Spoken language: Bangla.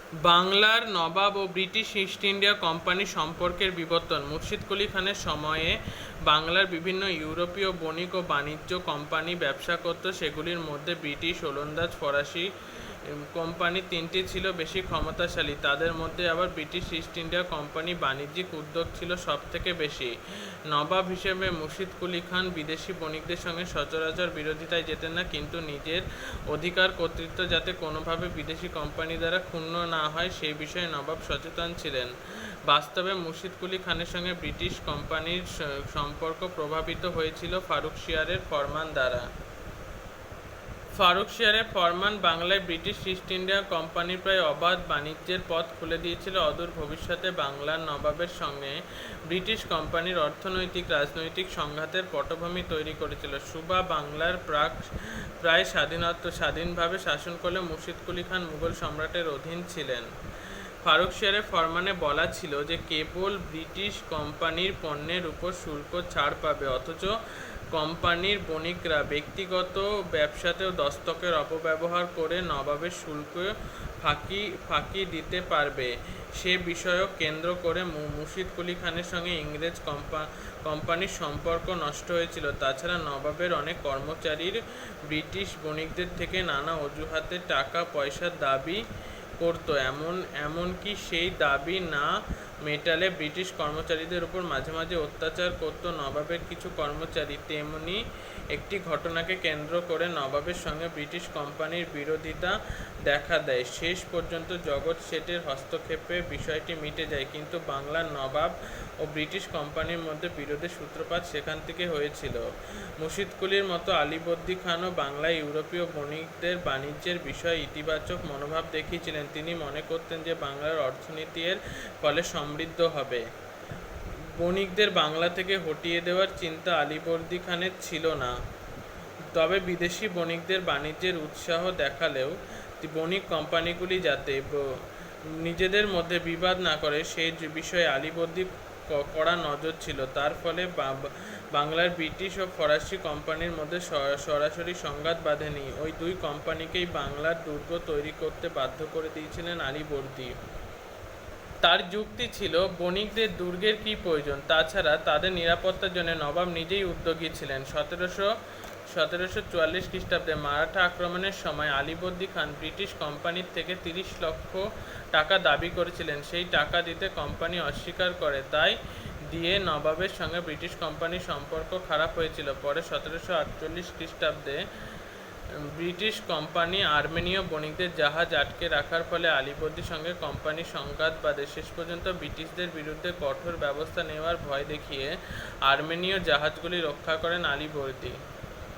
বাংলার নবাব ও ব্রিটিশ ইস্ট ইন্ডিয়া কোম্পানির সম্পর্কের বিবর্তন। মুর্শিদ কুলি খানের সময়ে বাংলার বিভিন্ন ইউরোপীয় বণিক ও বাণিজ্য কোম্পানি ব্যবসা করত। সেগুলির মধ্যে ব্রিটিশ, ওলন্দাজ, ফরাসি কোম্পানি তিনটি ছিল বেশি ক্ষমতাশালী। তাদের মধ্যে আবার ব্রিটিশ ইস্ট ইন্ডিয়া কোম্পানি বাণিজ্যিক উদ্যোগ ছিল সব থেকে বেশি। নবাব হিসেবে মুর্শিদ কুলি খান বিদেশি বণিকদের সঙ্গে সচরাচর বিরোধিতায় যেতেন না, কিন্তু নিজের অধিকার কর্তৃত্ব যাতে কোনোভাবে বিদেশি কোম্পানি দ্বারা ক্ষুণ্ণ না হয় সেই বিষয়ে নবাব সচেতন ছিলেন। বাস্তবে মুর্শিদ কুলি খানের সঙ্গে ব্রিটিশ কোম্পানির সম্পর্ক প্রভাবিত হয়েছিল ফারুকশিয়ারের ফরমান দ্বারা। ফারুকশিয়ারের ফরমান বাংলায় ব্রিটিশ ইস্ট ইন্ডিয়া কোম্পানির প্রায় অবাধ বাণিজ্যের পথ খুলে দিয়েছিল। অদূর ভবিষ্যতে বাংলার নবাবের সঙ্গে ব্রিটিশ কোম্পানির অর্থনৈতিক রাজনৈতিক সংঘাতের পটভূমি তৈরি করেছিল। সুবা বাংলার প্রায় স্বাধীনভাবে শাসন করলে মুর্শিদ কুলি খান মুঘল সম্রাটের অধীন ছিলেন। ফারুকশিয়ারের ফরমানে বলা ছিল যে কেবল ব্রিটিশ কোম্পানির পণ্যের উপর শুল্ক ছাড় পাবে, অথচ কোম্পানির বণিকরা ব্যক্তিগত ব্যবসাতেও দস্তকের অপব্যবহার করে নবাবের শুল্ক ফাঁকি দিতে পারবে। সে বিষয়ক কেন্দ্র করে মুর্শিদ কুলি খানের সঙ্গে ইংরেজ কোম্পানির সম্পর্ক নষ্ট হয়েছিল। তাছাড়া নবাবের অনেক কর্মচারীর ব্রিটিশ বণিকদের থেকে নানা অজুহাতে টাকা পয়সার দাবি করত। এমনকি সেই দাবি না মেটালে ব্রিটিশ কর্মচারীদের উপর মাঝে মাঝে অত্যাচার করত নবাবের কিছু কর্মচারী। তেমনি একটি ঘটনাকে কেন্দ্র করে নবাবের সঙ্গে ব্রিটিশ কোম্পানির বিরোধিতা দেখা দেয়। শেষ পর্যন্ত জগৎ শেঠের হস্তক্ষেপে বিষয়টি মিটে যায়, কিন্তু বাংলার নবাব ও ব্রিটিশ কোম্পানির মধ্যে বিরোধের সূত্রপাত সেখান থেকে হয়েছিল। মুর্শিদ কুলির মতো আলীবর্দী খানও বাংলায় ইউরোপীয় বণিকদের বাণিজ্যের বিষয়ে ইতিবাচক মনোভাব দেখিয়েছিলেন। তিনি মনে করতেন যে বাংলার অর্থনীতি এর ফলে সমৃদ্ধ হবে। বণিকদের বাংলা থেকে হটিয়ে দেওয়ার চিন্তা আলীবর্দী খানের ছিল না। তবে বিদেশি বণিকদের বাণিজ্যের উৎসাহ দেখালেও বণিক কোম্পানিগুলি যাতে নিজেদের মধ্যে বিবাদ না করে সেই বিষয়ে আলীবর্দীর কড়া নজর ছিল। তার ফলে বাংলার ব্রিটিশ ও ফরাসি কোম্পানির মধ্যে সরাসরি সংঘাত বাধেনি। ওই দুই কোম্পানিকেই বাংলার দুর্গ তৈরি করতে বাধ্য করে দিয়েছিলেন আলীবর্দী। তার যুক্তি ছিল বণিকদের দুর্গের কী প্রয়োজন, তাছাড়া তাদের নিরাপত্তার জন্য নবাব নিজেই উদ্যোগী ছিলেন। 1744 খ্রিস্টাব্দে মারাঠা আক্রমণের সময় আলীবর্দী খান ব্রিটিশ কোম্পানির থেকে 30 লক্ষ টাকা দাবি করেছিলেন। সেই টাকা দিতে কোম্পানি অস্বীকার করে, তাই দিয়ে নবাবের সঙ্গে ব্রিটিশ কোম্পানির সম্পর্ক খারাপ হয়েছিল। পরে 1748 খ্রিস্টাব্দে ব্রিটিশ কোম্পানি আর্মেনীয় বণিকদের জাহাজ আটকে রাখার ফলে আলীবর্দীর সঙ্গে কোম্পানির সংঘাত বাধে। শেষ পর্যন্ত ব্রিটিশদের বিরুদ্ধে কঠোর ব্যবস্থা নেওয়ার ভয় দেখিয়ে আর্মেনীয় জাহাজগুলি রক্ষা করেন আলীবর্দী।